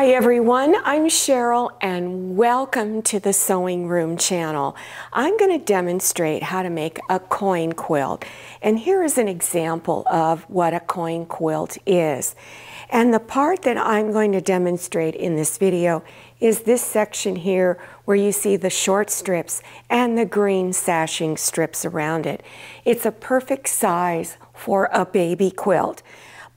Hi everyone, I'm Cheryl and welcome to the Sewing Room channel. I'm going to demonstrate how to make a coin quilt, and here is an example of what a coin quilt is. And the part that I'm going to demonstrate in this video is this section here where you see the short strips and the green sashing strips around it. It's a perfect size for a baby quilt.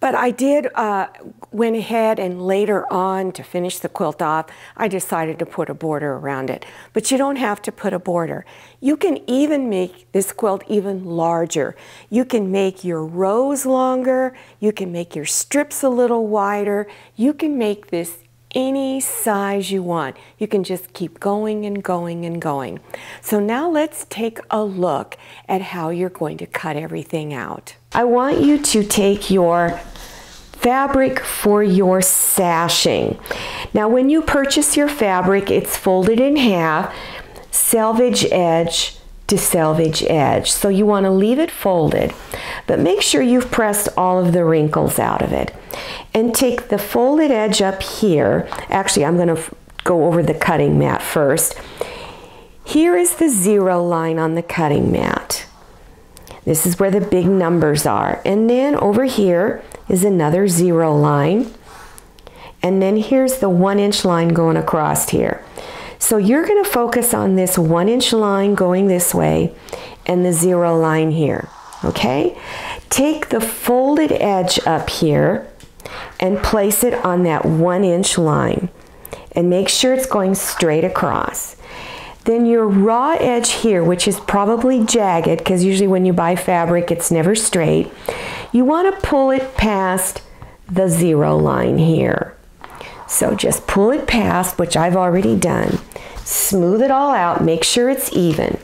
But I went ahead and later on, to finish the quilt off, I decided to put a border around it. But you don't have to put a border. You can even make this quilt even larger. You can make your rows longer. You can make your strips a little wider. You can make this any size you want. You can just keep going and going and going. So now let's take a look at how you're going to cut everything out. I want you to take your fabric for your sashing. Now when you purchase your fabric, it's folded in half, selvage edge to selvage edge. So you want to leave it folded, but make sure you've pressed all of the wrinkles out of it. And take the folded edge up here. Actually, I'm going to go over the cutting mat first. Here is the zero line on the cutting mat. This is where the big numbers are. And then over here is another zero line. And then here's the 1-inch line going across here. So you're going to focus on this 1-inch line going this way and the zero line here. Okay? Take the folded edge up here and place it on that 1-inch line. And make sure it's going straight across. Then your raw edge here, which is probably jagged, because usually when you buy fabric it's never straight, you want to pull it past the zero line here. So just pull it past, which I've already done. Smooth it all out, make sure it's even.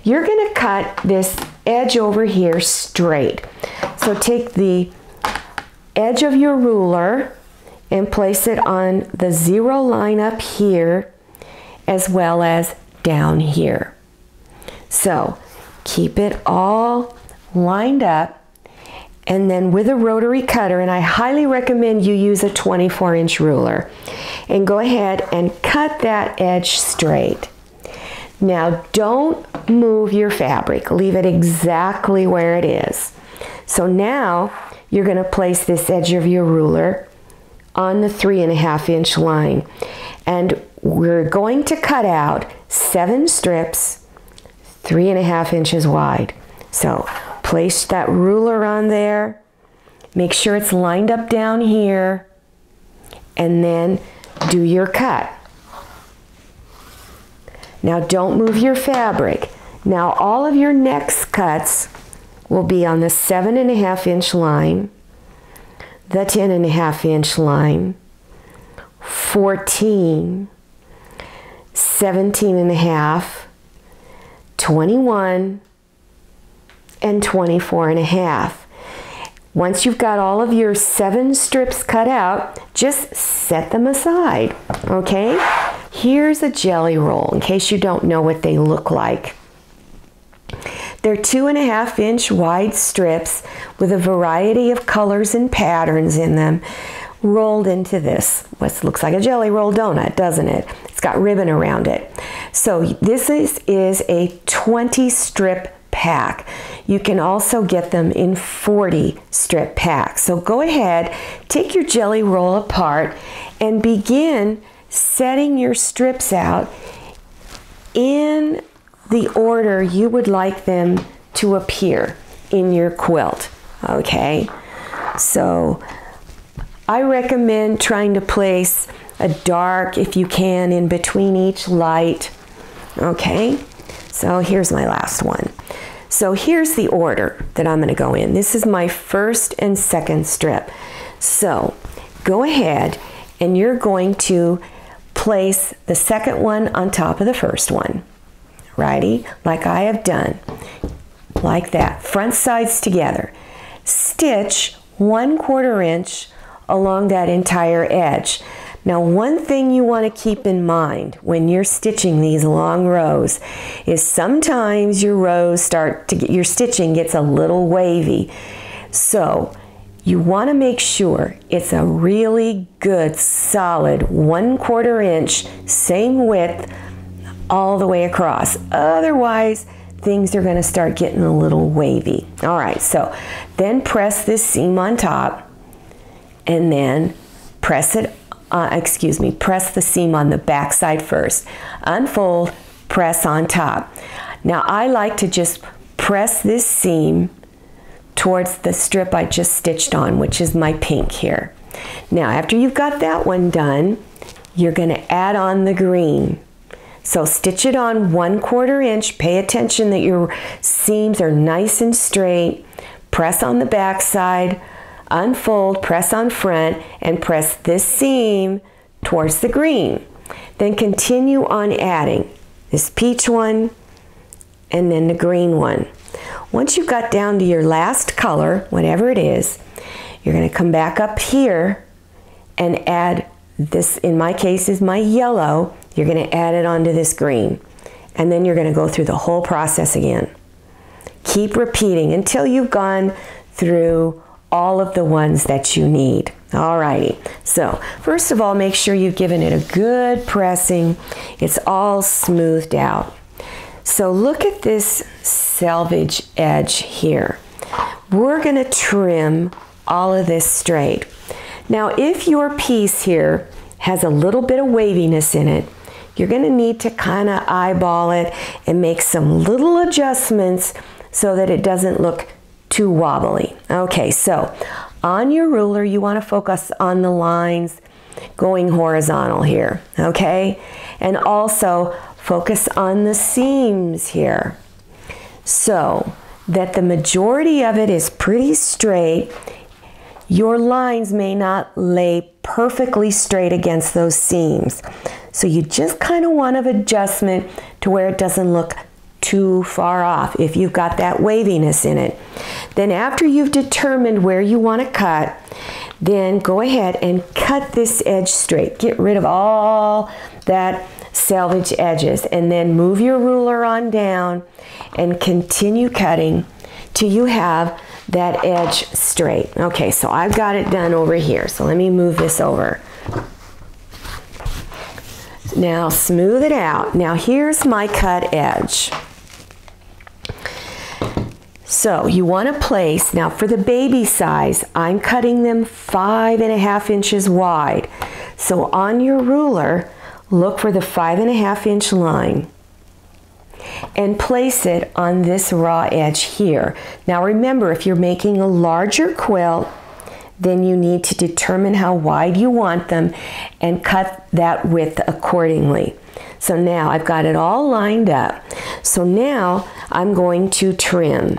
You're going to cut this edge over here straight. So take the edge of your ruler and place it on the zero line up here as well as down here. So keep it all lined up, and then with a rotary cutter, and I highly recommend you use a 24-inch ruler, and go ahead and cut that edge straight. Now don't move your fabric, leave it exactly where it is. So now you're going to place this edge of your ruler on the 3.5-inch line, and we're going to cut out 7 strips 3.5 inches wide. So place that ruler on there, make sure it's lined up down here, and then do your cut. Now don't move your fabric. Now all of your next cuts will be on the 7.5-inch line, the 10.5-inch line, 14, 17.5, 21, and 24.5. Once you've got all of your 7 strips cut out, just set them aside, okay? Here's a jelly roll, in case you don't know what they look like. They're 2.5-inch wide strips with a variety of colors and patterns in them, rolled into this, what looks like a jelly roll donut, doesn't it? It's got ribbon around it. So this is a 20 strip pack. You can also get them in 40 strip packs. So go ahead, take your jelly roll apart and begin setting your strips out in the order you would like them to appear in your quilt. Okay, so I recommend trying to place a dark, if you can, in between each light. Okay, so here's my last one. So here's the order that I'm going to go in. This is my first and second strip. So go ahead and you're going to place the second one on top of the first one. Righty, like I have done. Like that, front sides together. Stitch 1/4 inch along that entire edge. Now one thing you want to keep in mind when you're stitching these long rows is sometimes your rows your stitching gets a little wavy. So you want to make sure it's a really good, solid 1/4 inch, same width, all the way across. Otherwise, things are going to start getting a little wavy. All right, so then press this seam on top, and then press the seam on the back side first. Unfold, press on top. Now I like to just press this seam towards the strip I just stitched on, which is my pink here. Now after you've got that one done, you're going to add on the green. So stitch it on 1/4 inch. Pay attention that your seams are nice and straight. Press on the back side, unfold, press on front, and press this seam towards the green. Then continue on adding this peach one and then the green one. Once you've got down to your last color, whatever it is, you're going to come back up here and add this, in my case is my yellow. You're going to add it onto this green, and then you're going to go through the whole process again. Keep repeating until you've gone through all of the ones that you need. Alrighty, so first of all, make sure you've given it a good pressing. It's all smoothed out. So look at this selvage edge here. We're going to trim all of this straight. Now if your piece here has a little bit of waviness in it, you're going to need to kind of eyeball it and make some little adjustments so that it doesn't look too wobbly. Okay, so on your ruler you want to focus on the lines going horizontal here, okay? And also focus on the seams here so that the majority of it is pretty straight. Your lines may not lay perfectly straight against those seams. So you just kind of want an adjustment to where it doesn't look too far off if you've got that waviness in it. Then after you've determined where you want to cut, then go ahead and cut this edge straight. Get rid of all that selvage edges, and then move your ruler on down and continue cutting till you have that edge straight. Okay, so I've got it done over here, so let me move this over. Now smooth it out. Now here's my cut edge. So you want to place, now for the baby size, I'm cutting them 5.5 inches wide. So on your ruler, look for the 5.5 inch line and place it on this raw edge here. Now remember, if you're making a larger quilt, then you need to determine how wide you want them and cut that width accordingly. So now I've got it all lined up. So now I'm going to trim.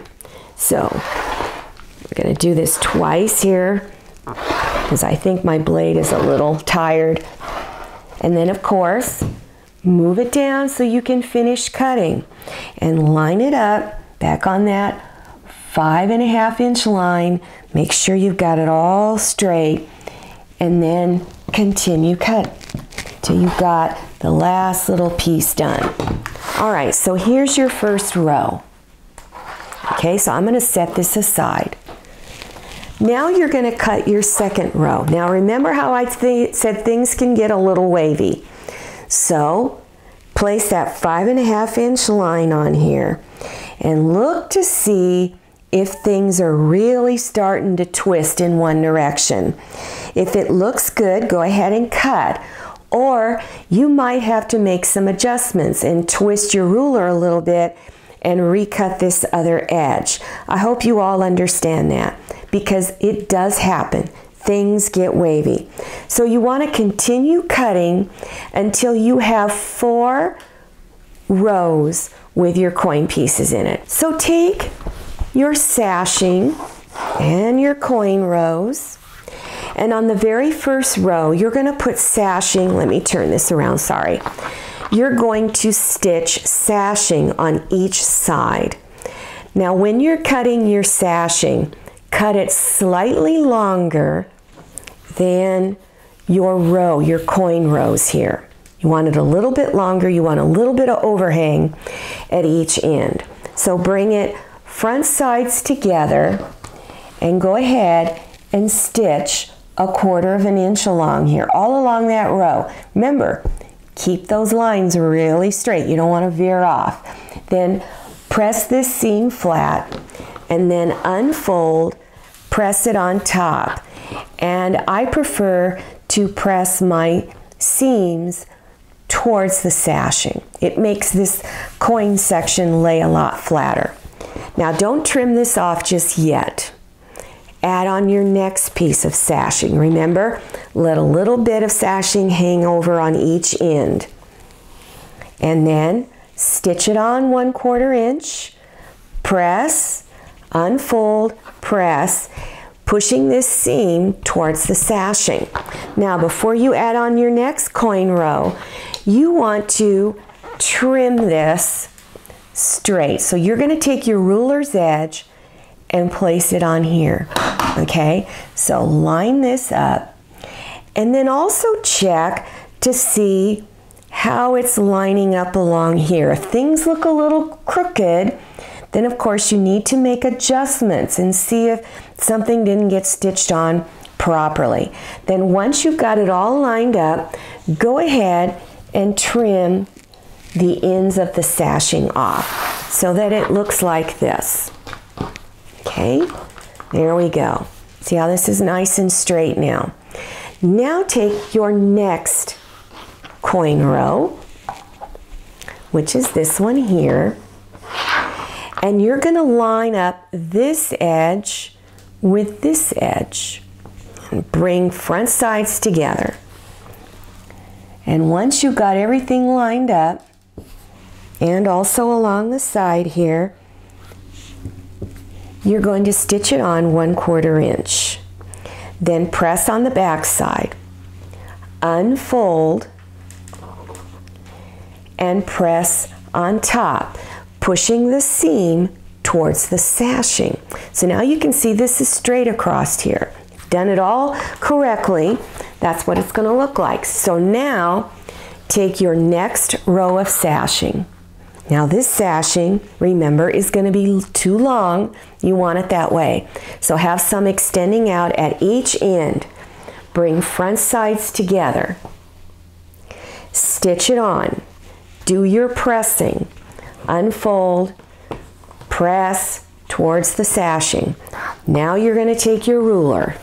So we're going to do this twice here because I think my blade is a little tired. And then of course, move it down so you can finish cutting and line it up back on that 5.5 inch line. Make sure you've got it all straight, and then continue cut till you've got the last little piece done. All right, so here's your first row. Okay, so I'm going to set this aside. Now you're going to cut your second row. Now remember how I said things can get a little wavy. So place that 5.5 inch line on here and look to see if things are really starting to twist in one direction. If it looks good, go ahead and cut. Or you might have to make some adjustments and twist your ruler a little bit and recut this other edge. I hope you all understand that, because it does happen. Things get wavy. So you want to continue cutting until you have 4 rows with your coin pieces in it. So take your sashing and your coin rows, and on the very first row you're going to put sashing. Let me turn this around, sorry. You're going to stitch sashing on each side. Now when you're cutting your sashing, cut it slightly longer than your row, your coin rows here. You want it a little bit longer. You want a little bit of overhang at each end. So bring it front sides together and go ahead and stitch 1/4 inch along here, all along that row. Remember, keep those lines really straight. You don't want to veer off. Then press this seam flat and then unfold, press it on top. And I prefer to press my seams towards the sashing. It makes this coin section lay a lot flatter. Now don't trim this off just yet. Add on your next piece of sashing. Remember, let a little bit of sashing hang over on each end. And then stitch it on 1/4 inch, press, unfold, press, pushing this seam towards the sashing. Now before you add on your next coin row, you want to trim this straight. So you're going to take your ruler's edge and place it on here. Okay, so line this up and then also check to see how it's lining up along here. If things look a little crooked, then of course you need to make adjustments and see if something didn't get stitched on properly. Then once you've got it all lined up, go ahead and trim the ends of the sashing off so that it looks like this. Okay, there we go. See how this is nice and straight now. Now take your next coin row, which is this one here, and you're going to line up this edge with this edge and bring front sides together. And once you've got everything lined up, and also along the side here, you're going to stitch it on 1/4 inch. Then press on the back side, unfold, and press on top, pushing the seam towards the sashing. So now you can see this is straight across here. You've done it all correctly. That's what it's going to look like. So now take your next row of sashing. Now this sashing, remember, is going to be too long. You want it that way. So have some extending out at each end. Bring front sides together. Stitch it on. Do your pressing. Unfold, press towards the sashing. Now you're going to take your ruler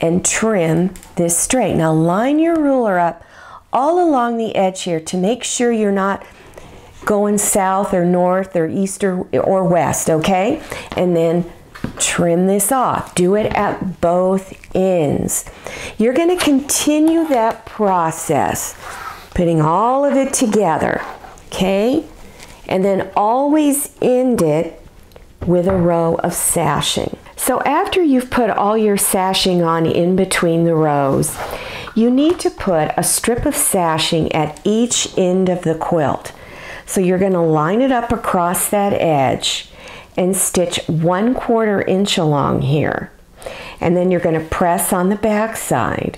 and trim this straight. Now line your ruler up all along the edge here to make sure you're not going south or north or east or west, okay? And then trim this off. Do it at both ends. You're going to continue that process, putting all of it together, okay? And then always end it with a row of sashing. So after you've put all your sashing on in between the rows, you need to put a strip of sashing at each end of the quilt. So you're going to line it up across that edge and stitch 1/4 inch along here. And then you're going to press on the back side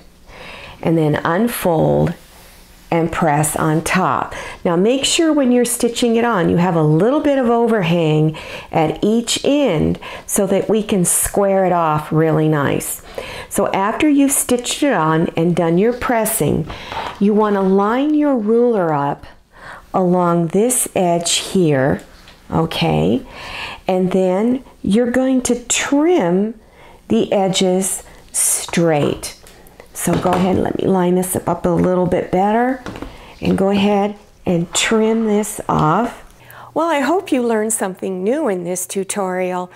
and then unfold and press on top. Now make sure when you're stitching it on you have a little bit of overhang at each end so that we can square it off really nice. So after you've stitched it on and done your pressing, you want to line your ruler up along this edge here, okay? And then you're going to trim the edges straight. So go ahead and let me line this up a little bit better and go ahead and trim this off. Well, I hope you learned something new in this tutorial.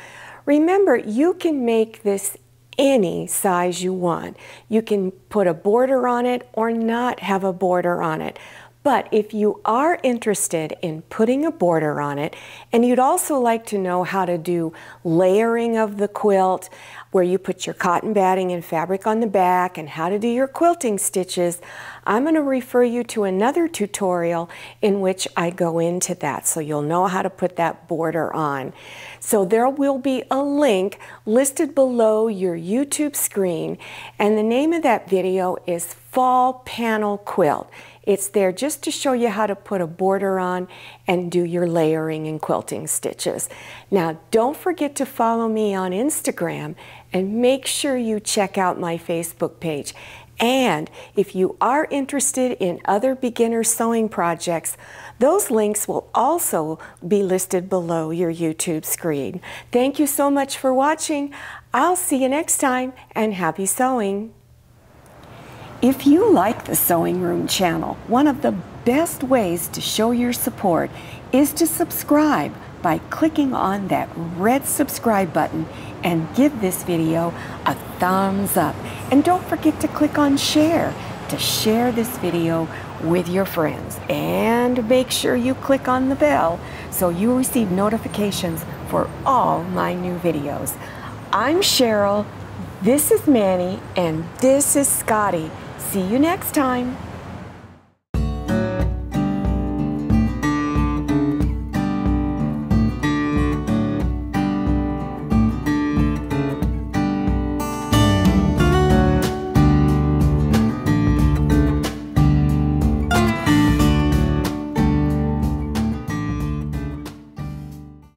Remember, you can make this any size you want. You can put a border on it or not have a border on it. But if you are interested in putting a border on it, and you'd also like to know how to do layering of the quilt, where you put your cotton batting and fabric on the back, and how to do your quilting stitches, I'm going to refer you to another tutorial in which I go into that, so you'll know how to put that border on. So there will be a link listed below your YouTube screen, and the name of that video is Fall Panel Quilt. It's there just to show you how to put a border on and do your layering and quilting stitches. Now, don't forget to follow me on Instagram and make sure you check out my Facebook page. And if you are interested in other beginner sewing projects, those links will also be listed below your YouTube screen. Thank you so much for watching. I'll see you next time, and happy sewing. If you like the Sewing Room channel, one of the best ways to show your support is to subscribe by clicking on that red subscribe button and give this video a thumbs up. And don't forget to click on share to share this video with your friends. And make sure you click on the bell so you receive notifications for all my new videos. I'm Cheryl, this is Manny, and this is Scotty. See you next time.